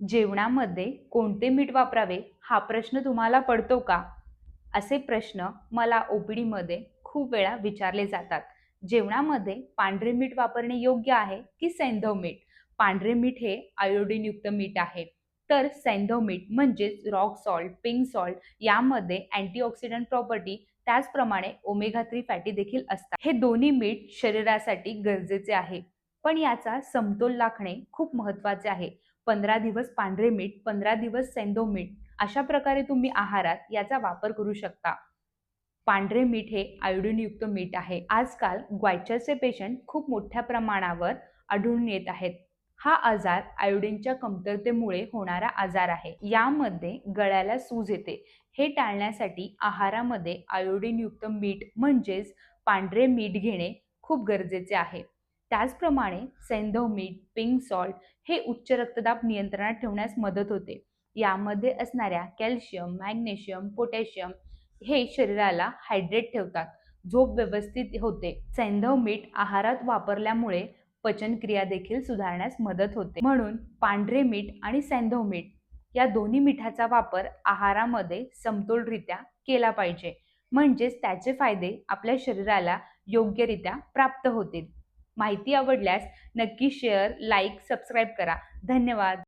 जेवणामध्ये कोणते मीठ वापरावे हा प्रश्न तुम्हाला पडतो का? असे प्रश्न मला OPDमध्ये खूप वेळा विचारले जातात. जेवणामध्ये पांढरे मीठ वापरणे योग्य आहे की सैंधव मीठ? पांढरे मीठ हे आयोडीनयुक्त मीठ आहे. तर सैंधव मीठ म्हणजेच रॉक सॉल्ट, पिंक सॉल्ट यामध्ये अँटीऑक्सिडंट प्रॉपर्टी त्याचप्रमाणे ओमेगा 3 फॅटी देखील असतात. हे दोन्ही मीठ शरीरासाठी गरजेचे आहे. पण याचा समतोल राखणे खूप महत्त्वाचे आहे. 15 दिवस पांढरे मीठ, 15 दिवस सैंधव मीठ अशा प्रकारे तुम्ही आहारात याचा वापर करू शकता. पांढरे मीठ हे आयोडीनयुक्त मीठ आहे. आजकाल ग्वायचरचे पेशंट खूप मोठ्या प्रमाणावर आढळून येत आहेत. हा आजार आयोडीनच्या कमतरतेमुळे होणारा आजार आहे. यामध्ये गळ्याला सूज येते. हे टाळण्यासाठी आहारामध्ये आयोडीनयुक्त मीठ म्हणजेच पांढरे मीठ घेणे खूप गरजेचे आहे. त्याचप्रमाणे सैंधव मीठ, पिंक सॉल्ट हे उच्च रक्तदाब नियंत्रणात ठेवण्यास मदत होते. यामध्ये असणाऱ्या कॅल्शियम, मॅग्नेशियम, पोटॅशियम हे शरीराला हायड्रेट ठेवतात. झोप व्यवस्थित होते. सैंधव मीठ आहारात वापरल्यामुळे पचनक्रिया देखील सुधारण्यास मदत होते. म्हणून पांढरे मीठ आणि सैंधव मीठ या दोन्ही मिठाचा वापर आहारामध्ये समतोलरित्या केला पाहिजे. म्हणजेच त्याचे फायदे आपल्या शरीराला योग्यरित्या प्राप्त होतील. माहिती आवडल्यास नक्की शेअर, लाईक, सबस्क्राईब करा. धन्यवाद.